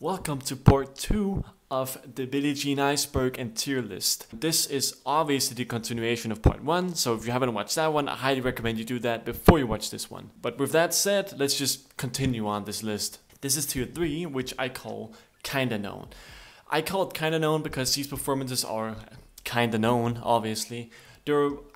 Welcome to part 2 of the Billie Jean Iceberg and tier list. This is obviously the continuation of part 1, so if you haven't watched that one, I highly recommend you do that before you watch this one. But with that said, let's just continue on this list. This is tier 3, which I call Kinda Known. I call it Kinda Known because these performances are kinda known, obviously.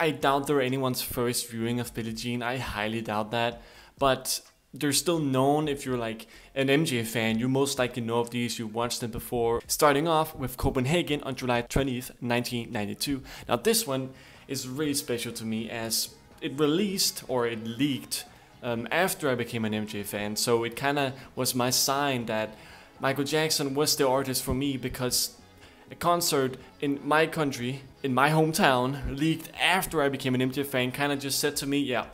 I doubt they're anyone's first viewing of Billie Jean, I highly doubt that. But they're still known. If you're like an MJ fan, you most likely know of these, you watched them before. Starting off with Copenhagen on July 20th, 1992. Now this one is really special to me as it released, or it leaked, after I became an MJ fan. So it kind of was my sign that Michael Jackson was the artist for me, because a concert in my country, in my hometown, leaked after I became an MJ fan, kind of just said to me, yep,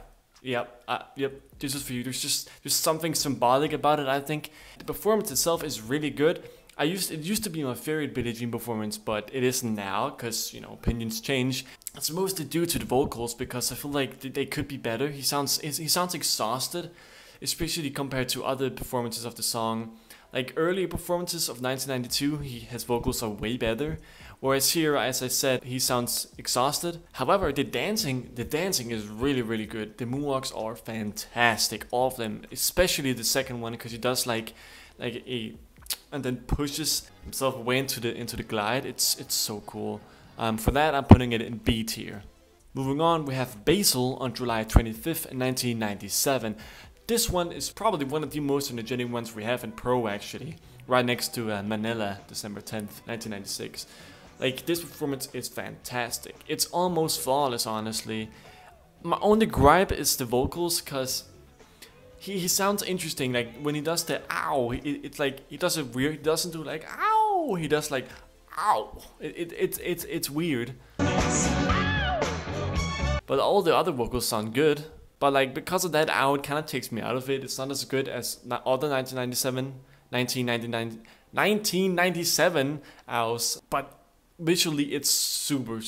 this is for you. There's something symbolic about it, I think. The performance itself is really good. It used to be my favorite Billie Jean performance, but it isn't now, because, you know, opinions change. It's mostly due to the vocals, because I feel like they could be better. He sounds exhausted, especially compared to other performances of the song. Like earlier performances of 1992, his vocals are way better. Whereas here, as I said, he sounds exhausted. However, the dancing is really good. The moonwalks are fantastic, all of them, especially the second one, because he does like and then pushes himself away into the glide. It's so cool. For that, I'm putting it in B tier. Moving on, we have Basil on July 25th, 1997. This one is probably one of the most energetic ones we have in Pro, actually. Right next to Manila, December 10th, 1996. Like, this performance is fantastic. It's almost flawless, honestly. My only gripe is the vocals, because he sounds interesting. Like, when he does the ow, it's like, he does it weird. He doesn't do like ow, he does like ow. It's weird. But all the other vocals sound good. But like, because of that ow, it kind of takes me out of it. It's not as good as other 1997 ows. But visually, it's super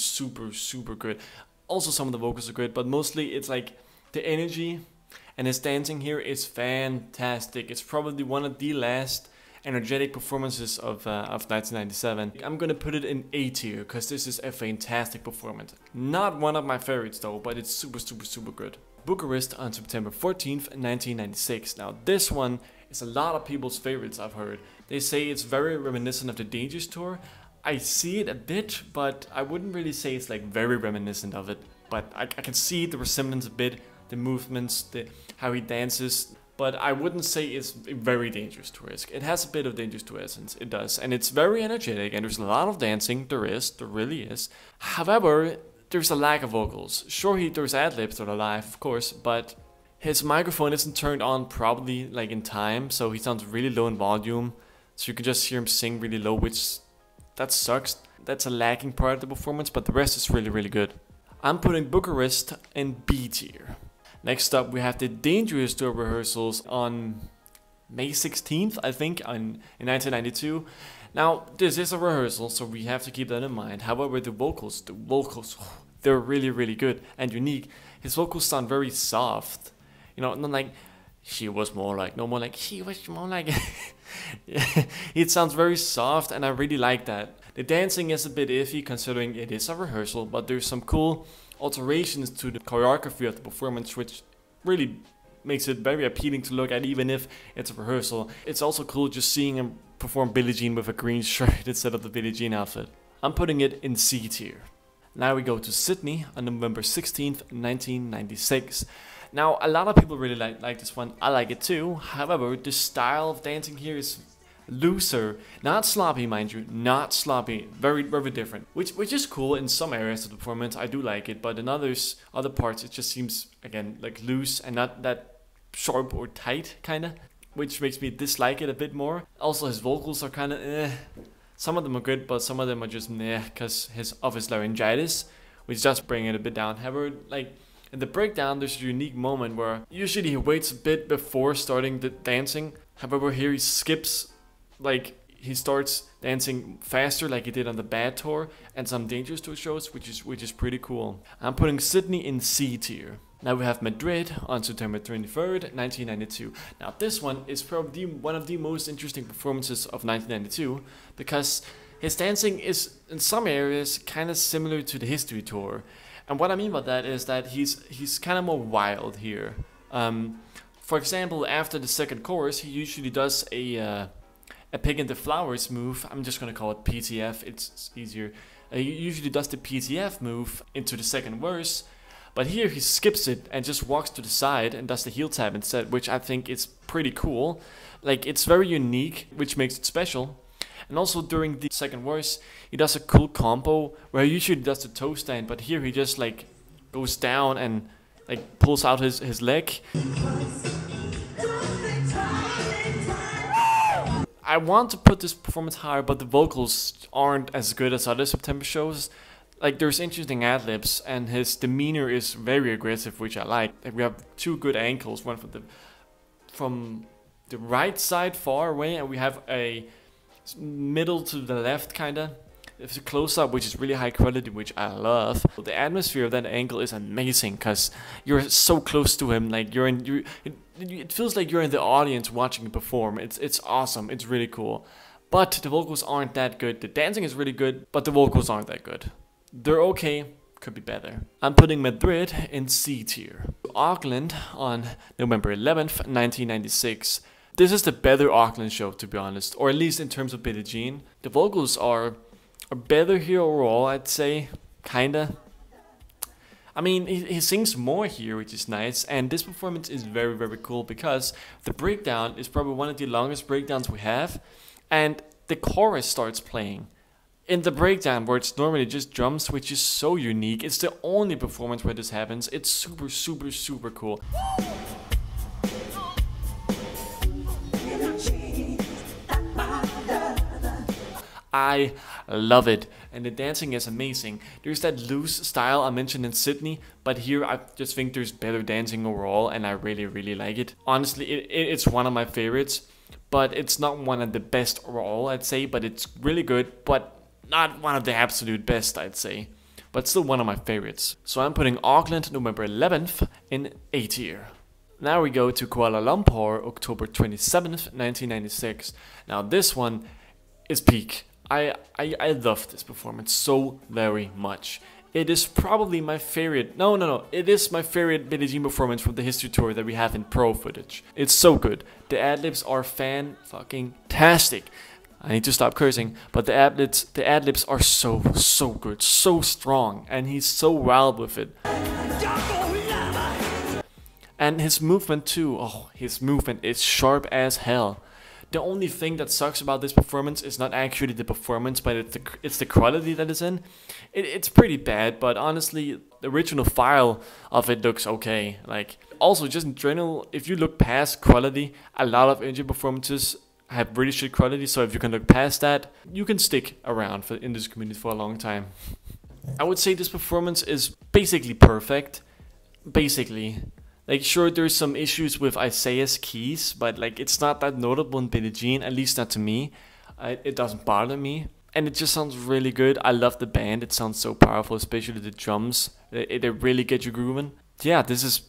good. Also, some of the vocals are good, but mostly it's like the energy and his dancing here is fantastic. It's probably one of the last energetic performances of 1997. I'm gonna put it in A tier because this is a fantastic performance. Not one of my favorites though, but it's super good. Bucharest on September 14th, 1996. Now this one is a lot of people's favorites, I've heard. They say it's very reminiscent of the Dangerous tour. I see it a bit, but I wouldn't really say it's like very reminiscent of it. But I can see the resemblance a bit, the movements, how he dances. But I wouldn't say it's very Dangerous tour-esque. It has a bit of Dangerous tour essence, it does. And it's very energetic, and there's a lot of dancing, there really is. However, there's a lack of vocals. Sure, there's ad-libs that are live, of course, but his microphone isn't turned on probably like in time, so he sounds really low in volume. So you can just hear him sing really low, which that sucks. That's a lacking part of the performance, but the rest is really good. I'm putting Bucharest in B tier. Next up, we have the Dangerous tour rehearsals on May 16th, I think, in 1992. Now, this is a rehearsal, so we have to keep that in mind. However, the vocals, they're really good and unique. His vocals sound very soft. You know, not like she was more like, no more like he was more like. It sounds very soft, and I really like that. The dancing is a bit iffy considering it is a rehearsal, but there's some cool alterations to the choreography of the performance, which really makes it very appealing to look at, even if it's a rehearsal. It's also cool just seeing him perform Billie Jean with a green shirt instead of the Billie Jean outfit. I'm putting it in C tier. Now we go to Sydney on November 16th, 1996. Now, a lot of people really like this one. I like it too. However, the style of dancing here is looser. Not sloppy, mind you. Not sloppy. Very different. Which is cool in some areas of the performance. I do like it. But in other parts, it just seems, again, like loose and not that sharp or tight, kind of. Which makes me dislike it a bit more. Also, his vocals are kind of Some of them are good, but some of them are just meh because of his laryngitis, which does bring it a bit down. However, like in the breakdown, there's a unique moment where usually he waits a bit before starting the dancing. However, here he skips, like he starts dancing faster like he did on the Bad tour and some Dangerous tour shows, which is pretty cool. I'm putting Sydney in C tier. Now we have Madrid on September 23rd, 1992. Now this one is probably one of the most interesting performances of 1992 because his dancing is in some areas kind of similar to the History Tour. And what I mean by that is that he's kind of more wild here. For example, after the second chorus, he usually does a Pig in the Flowers move. I'm just gonna call it PTF, it's easier. He usually does the PTF move into the second verse, but here he skips it and just walks to the side and does the heel tap instead, which I think is pretty cool. Like, it's very unique, which makes it special. And also during the second verse, he does a cool combo where he usually does the toe stand, but here he just like goes down and like pulls out his leg. I want to put this performance higher, but the vocals aren't as good as other September shows. Like, there's interesting ad-libs, and his demeanor is very aggressive, which I like. Like, we have two good ankles, one from the right side far away, and we have a middle to the left, kinda. It's a close-up, which is really high quality, which I love. The atmosphere of that angle is amazing, because you're so close to him. Like, it feels like you're in the audience watching him perform. It's awesome. It's really cool. But the vocals aren't that good. The dancing is really good, but the vocals aren't that good. They're okay, could be better. I'm putting Madrid in C tier. Auckland on November 11th, 1996. This is the better Auckland show, to be honest, or at least in terms of Billie Jean. The vocals are better here overall, I'd say, kinda. I mean, he sings more here, which is nice, and this performance is very, very cool because the breakdown is probably one of the longest breakdowns we have, and the chorus starts playing in the breakdown where it's normally just drums, which is so unique. It's the only performance where this happens. It's super, super, super cool. I love it, and the dancing is amazing. There's that loose style I mentioned in Sydney, but here I just think there's better dancing overall, and I really, really like it. Honestly, it's one of my favorites, but it's not one of the best overall, I'd say, but it's really good, but not one of the absolute best, I'd say, but still one of my favorites. So I'm putting Auckland November 11th in A tier. Now we go to Kuala Lumpur, October 27th, 1996. Now this one is peak. I love this performance so very much. It is probably my favorite, no, it is my favorite Billie Jean performance from the History Tour that we have in pro footage. It's so good. The ad-libs are fan-fucking-tastic. I need to stop cursing, but the ad-libs are so good, so strong, and he's so wild with it. And his movement too, his movement is sharp as hell. The only thing that sucks about this performance is not actually the performance, but it's the quality that is in. It's pretty bad, but honestly, the original file of it looks okay. Like, also, just in general, if you look past quality, a lot of indie performances have really shit quality, so if you can look past that, you can stick around in this community for a long time. I would say this performance is basically perfect. Basically. Like, sure, there's some issues with Isaiah's keys, but like, it's not that notable in Billie Jean, at least not to me. It doesn't bother me, and it just sounds really good. I love the band. It sounds so powerful, especially the drums. They really get you grooving. Yeah, this is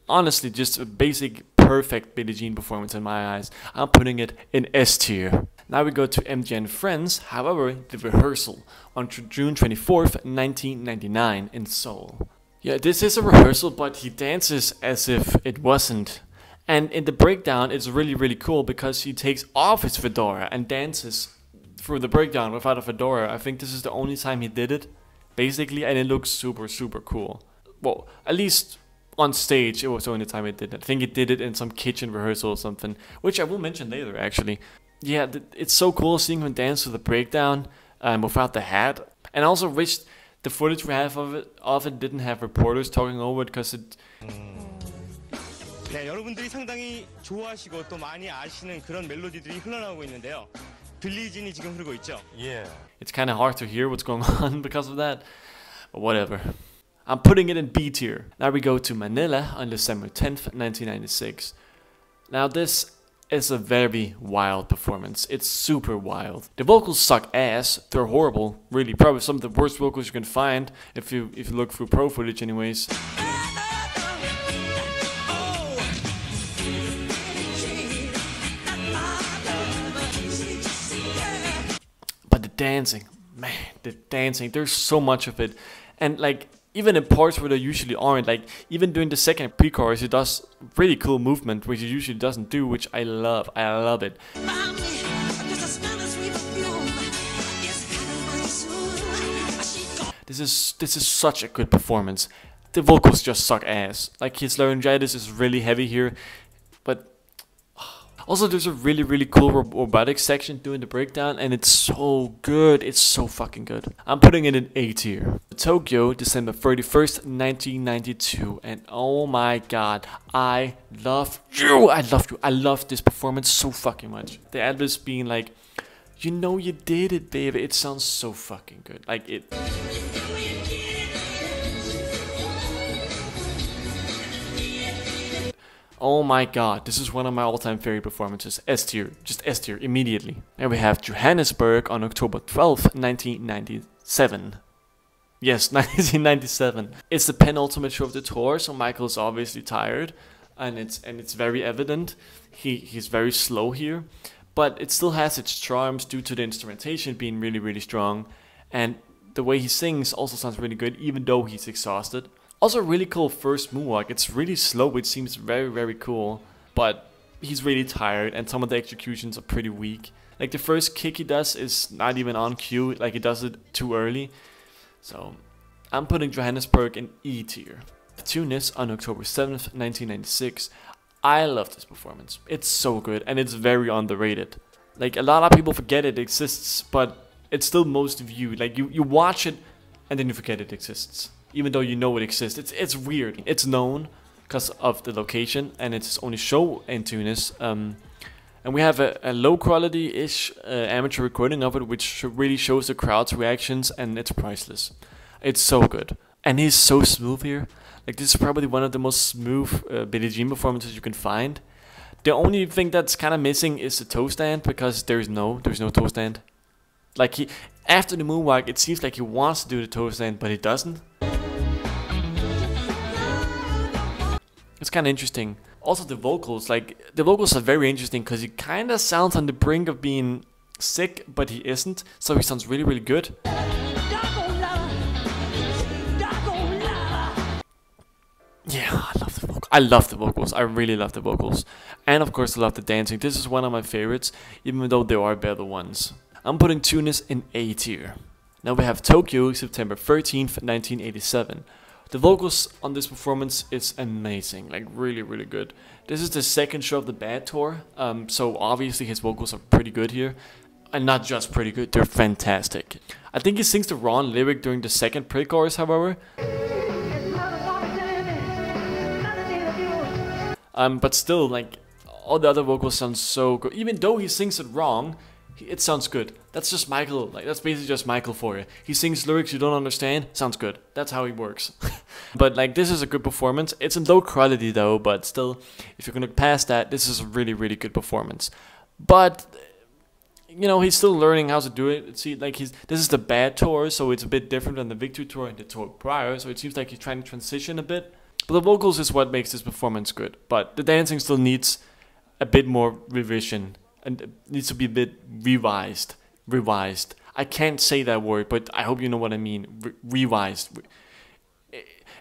honestly just a basic, perfect Billie Jean performance in my eyes. I'm putting it in S tier. Now we go to MJ and Friends, however, the rehearsal on June 24th, 1999 in Seoul. Yeah, this is a rehearsal, but he dances as if it wasn't. And in the breakdown, it's really, really cool because he takes off his fedora and dances through the breakdown without a fedora. I think this is the only time he did it, basically, and it looks super, super cool. Well, at least on stage, it was the only time he did it. I think he did it in some kitchen rehearsal or something, which I will mention later, actually. Yeah, it's so cool seeing him dance through the breakdown without the hat. And I also wished the footage we have of it didn't have reporters talking over it because it... 네, 여러분들이 상당히 좋아하시고 또 많이 아시는 그런 멜로디들이 흘러나오고 있는데요. 빌리 진이 지금 흐르고 있죠. Yeah. It's kind of hard to hear what's going on because of that, but whatever. I'm putting it in B tier. Now we go to Manila on December 10th, 1996. Now this is a very wild performance. It's super wild. The vocals suck ass. They're horrible. Really, probably some of the worst vocals you can find if you look through pro footage anyways. dancing, man, the dancing, there's so much of it. And like, even in parts where there usually aren't, like even during the second pre-chorus, he does really cool movement, which he usually doesn't do, which I love. I love it. This is such a good performance. The vocals just suck ass. Like, his laryngitis is really heavy here, but also there's a really cool robotic section doing the breakdown, and it's so good. It's so fucking good. I'm putting it in A tier. Tokyo, December 31st, 1992, and oh my god, I love you. I love you. I love this performance so fucking much. The ad-libs being like, you know you did it, baby. It sounds so fucking good. Like it. Oh my god, this is one of my all-time favorite performances. S tier, just S tier, immediately. And we have Johannesburg on October 12th, 1997. Yes, 1997. It's the penultimate show of the tour, so Michael is obviously tired, and it's very evident. He's very slow here, but it still has its charms due to the instrumentation being really strong, and the way he sings also sounds really good, even though he's exhausted. Also, really cool first moonwalk. It's really slow, which seems very cool, but he's really tired, and some of the executions are pretty weak. Like, the first kick he does is not even on cue, like he does it too early. So, I'm putting Johannesburg in E tier. Tunis on October 7th, 1996. I love this performance. It's so good, and it's very underrated. Like, a lot of people forget it exists, but it's still most viewed. Like, you watch it, and then you forget it exists. Even though you know it exists. It's weird. It's known because of the location, and it's only show in Tunis. And we have a low quality-ish amateur recording of it, which really shows the crowd's reactions, and it's priceless. It's so good. And he's so smooth here. Like, this is probably one of the most smooth Billie Jean performances you can find. The only thing that's kind of missing is the toe stand, because there's no toe stand. Like, after the moonwalk, it seems like he wants to do the toe stand, but he doesn't. It's kind of interesting. Also, the vocals are very interesting because he kind of sounds on the brink of being sick, but he isn't. So he sounds really good. Yeah, I love the vocals. I love the vocals. I really love the vocals. And of course, I love the dancing. This is one of my favorites, even though there are better ones. I'm putting Tunis in A tier. Now we have Tokyo, September 13th, 1987. The vocals on this performance is amazing, like really good. This is the second show of the Bad Tour, so obviously his vocals are pretty good here. And not just pretty good, they're fantastic. I think he sings the wrong lyric during the second pre-chorus, however. But still, like, all the other vocals sound so good. Even though he sings it wrong, it sounds good. That's just Michael. Like, that's basically just Michael for you. He sings lyrics you don't understand. Sounds good. That's how he works. But like, this is a good performance. It's in low quality though, but still, if you're gonna pass that, this is a really good performance. But you know, he's still learning how to do it. See, like, this is the Bad Tour, so it's a bit different than the Victory Tour and the tour prior. So it seems like he's trying to transition a bit. But the vocals is what makes this performance good. But the dancing still needs a bit more revision. And it needs to be a bit revised. I can't say that word, but I hope you know what I mean. Revised.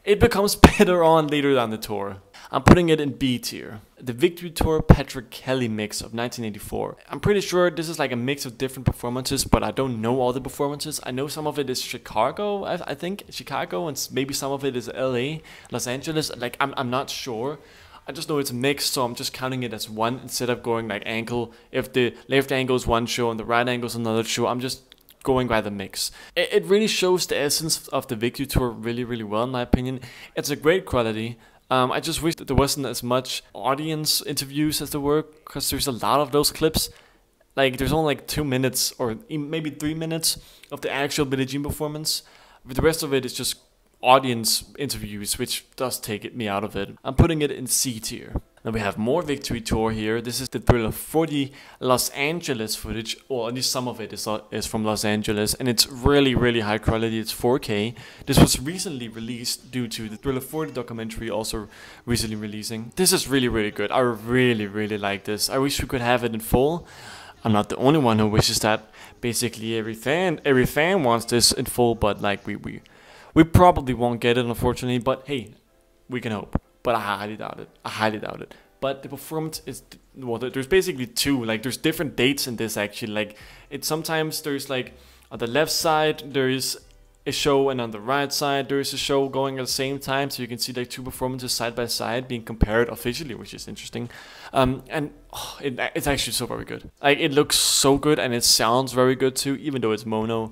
It becomes better on later down the tour. I'm putting it in B tier. The Victory Tour Patrick Kelly mix of 1984. I'm pretty sure this is like a mix of different performances, but I don't know all the performances. I know some of it is Chicago, I think. Chicago, and maybe some of it is LA, Los Angeles. Like, I'm not sure. I just know it's mixed, so I'm just counting it as one instead of going like angle. If the left angle is one show and the right angle is another show, I'm just going by the mix. It really shows the essence of the Victory Tour really well, in my opinion. It's a great quality. I just wish that there wasn't as much audience interviews as there were, because there's a lot of those clips. Like, there's only like 2 minutes or maybe 3 minutes of the actual Billie Jean performance. But the rest of it is just audience interviews, which does take me out of it. I'm putting it in C tier. Now we have more Victory Tour here. This is the Thriller 40 Los Angeles footage, or at least some of it is from Los Angeles, and it's really high quality. It's 4K. This was recently released due to the Thriller 40 documentary also recently releasing. This is really good. I really like this. I wish we could have it in full. I'm not the only one who wishes that. Basically, every fan wants this in full, but like we probably won't get it, unfortunately. But hey, we can hope. But I highly doubt it. I highly doubt it. But the performance is, well, there's basically two. Like, there's different dates in this, actually. Like, it's sometimes there's like on the left side there is a show, and on the right side there is a show going at the same time, so you can see like two performances side by side being compared officially, which is interesting. It's actually so very good. Like, it looks so good, and it sounds very good too, even though it's mono.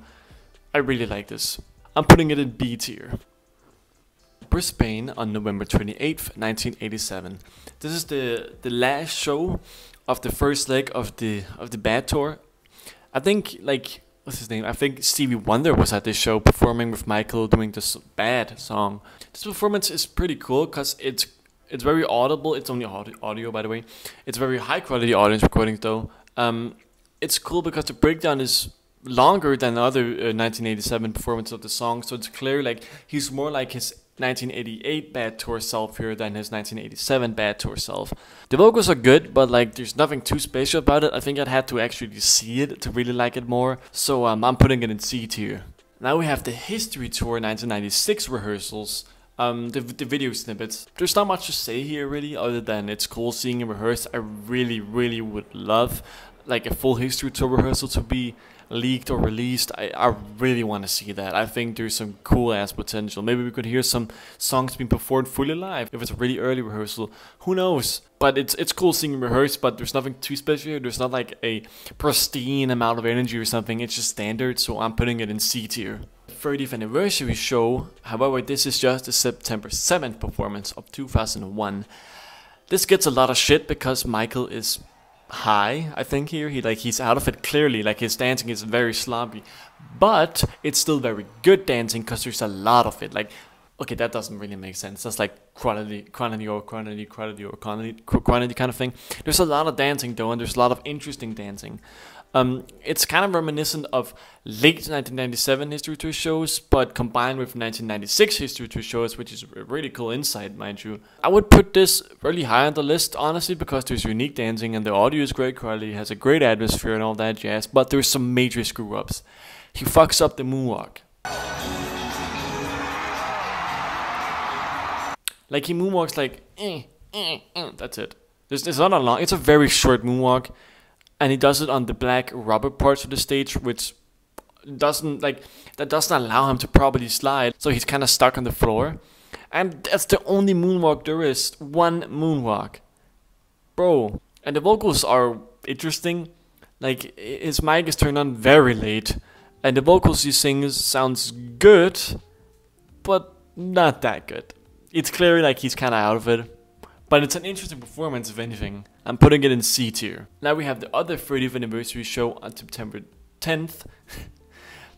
I really like this. I'm putting it in B tier. Brisbane on November 28th, 1987. This is the last show of the first leg of the Bad tour. I think, like, what's his name? I think Stevie Wonder was at this show performing with Michael doing this Bad song. This performance is pretty cool because it's very audible. It's only audio, by the way. It's very high quality audience recordings though. It's cool because the breakdown is longer than the other 1987 performance of the song, so it's clear like he's more like his 1988 Bad tour self here than his 1987 Bad tour self. The vocals are good, but like there's nothing too special about it. I think I'd have to actually see it to really like it more, so I'm putting it in C tier. Now we have the History Tour 1996 rehearsals. The video snippets. There's not much to say here really, other than it's cool seeing it rehearsed. I really would love like a full History Tour rehearsal to be leaked or released. I really want to see that. I think there's some cool ass potential. Maybe we could hear some songs being performed fully live if it's a really early rehearsal. Who knows? But it's cool seeing it rehearsed, but there's nothing too special here. There's not like a pristine amount of energy or something. It's just standard, so I'm putting it in C tier. 30th anniversary show, however, this is just the September 7th performance of 2001. This gets a lot of shit because Michael is high, I think here. He's out of it clearly, like his dancing is very sloppy. But it's still very good dancing because there's a lot of it. Like, okay, that doesn't really make sense. That's like quantity kind of thing. There's a lot of dancing though, and there's a lot of interesting dancing. It's kind of reminiscent of late 1997 History Tour shows, but combined with 1996 History Tour shows, which is a really cool insight, mind you. I would put this really high on the list, honestly, because there's unique dancing and the audio is great quality, has a great atmosphere and all that jazz, but there's some major screw-ups. He fucks up the moonwalk. Like, he moonwalks like, that's it. It's not a long, it's a very short moonwalk. And he does it on the black rubber parts of the stage, which doesn't allow him to properly slide. So he's kind of stuck on the floor. And that's the only moonwalk there is. One moonwalk. Bro. And the vocals are interesting. Like, his mic is turned on very late. And the vocals he sings sounds good, but not that good. It's clearly like he's kind of out of it. But it's an interesting performance, if anything. I'm putting it in C tier. Now we have the other 30th anniversary show on September 10th,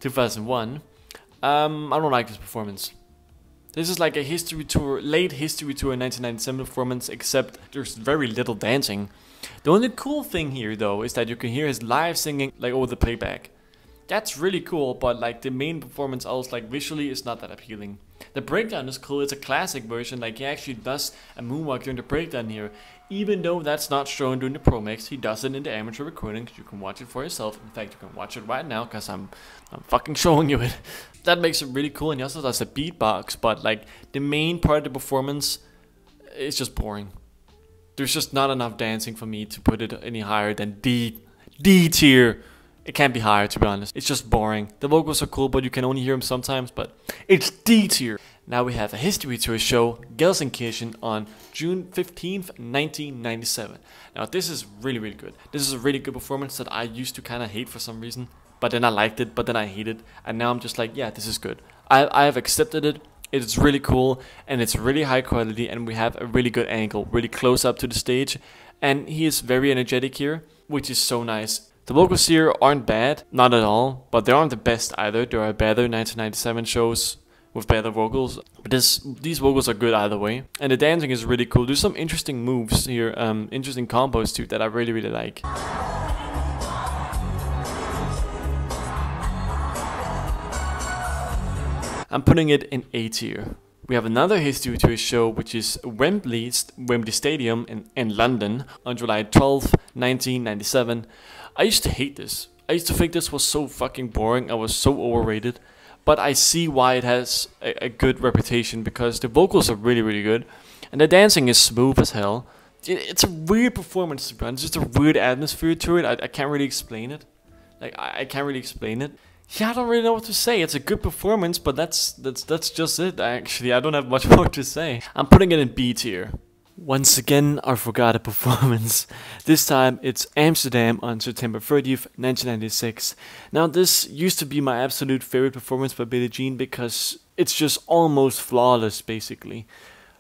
2001. I don't like this performance. This is like a history tour, late history tour 1997 performance, except there's very little dancing. The only cool thing here, though, is that you can hear his live singing like over the playback. That's really cool, but like the main performance else, like visually, is not that appealing. The breakdown is cool. It's a classic version. Like, he actually does a moonwalk during the breakdown here. Even though that's not shown during the pro mix, he does it in the amateur recording. You can watch it for yourself. In fact, you can watch it right now because I'm fucking showing you it. That makes it really cool. And he also does a beatbox. But like, the main part of the performance is just boring. There's just not enough dancing for me to put it any higher than D tier. It can't be higher, to be honest. It's just boring. The vocals are cool, but you can only hear them sometimes, but it's D tier. Now we have a History Tour show, Gelsenkirchen, on June 15th, 1997. Now this is really good. This is a really good performance that I used to kind of hate for some reason, but then I liked it, but then I hated it, and now I'm just like, yeah, this is good. I have accepted it. It's really cool, and it's really high quality, and we have a really good angle, really close up to the stage, and he is very energetic here, which is so nice. The vocals here aren't bad, not at all, but they aren't the best either. There are better 1997 shows with better vocals, but these vocals are good either way. And the dancing is really cool. There's some interesting moves here, interesting combos too that I really like. I'm putting it in A tier. We have another History Tour show, which is Wembley Stadium in London on July 12th, 1997. I used to hate this. I used to think this was so fucking boring. I was so overrated. But I see why it has a good reputation, because the vocals are really, really good. And the dancing is smooth as hell. It's a weird performance to be honest. It's just a weird atmosphere to it. I can't really explain it. Like, I can't really explain it. Yeah, I don't really know what to say. It's a good performance, but that's just it, actually. I don't have much more to say. I'm putting it in B tier. Once again, I forgot a performance. This time, it's Amsterdam on September 30th, 1996. Now, this used to be my absolute favorite performance by Billie Jean because it's just almost flawless, basically.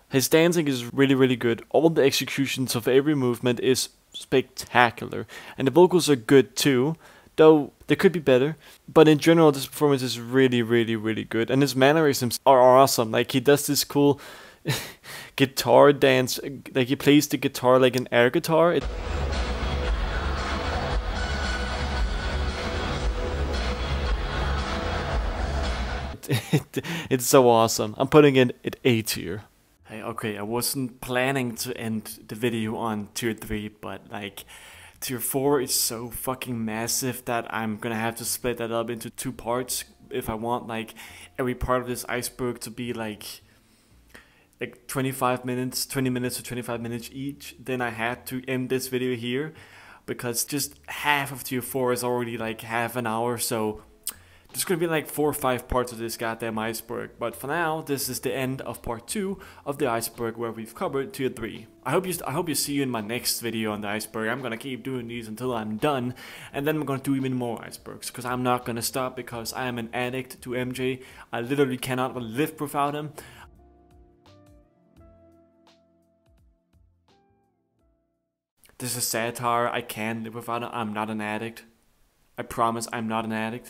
His dancing is really, really good. All the executions of every movement is spectacular. And the vocals are good too, though they could be better. But in general, this performance is really, really, really good. And his mannerisms are awesome. Like, he does this cool guitar dance, like he plays the guitar like an air guitar. It's so awesome. I'm putting it at A tier. Hey, okay, I wasn't planning to end the video on tier 3, but like tier 4 is so fucking massive that I'm gonna have to split that up into 2 parts if I want like every part of this iceberg to be like 25 minutes, 20 minutes to 25 minutes each. Then I had to end this video here because just half of tier 4 is already like half an hour, so there's gonna be like 4 or 5 parts of this goddamn iceberg. But for now, this is the end of part 2 of the iceberg where we've covered tier 3. I hope you see you in my next video on the iceberg. I'm gonna keep doing these until I'm done, and then I'm gonna do even more icebergs because I'm not gonna stop because I am an addict to MJ. I literally cannot live without him. This is satire. I can live without him. I'm not an addict. I promise I'm not an addict.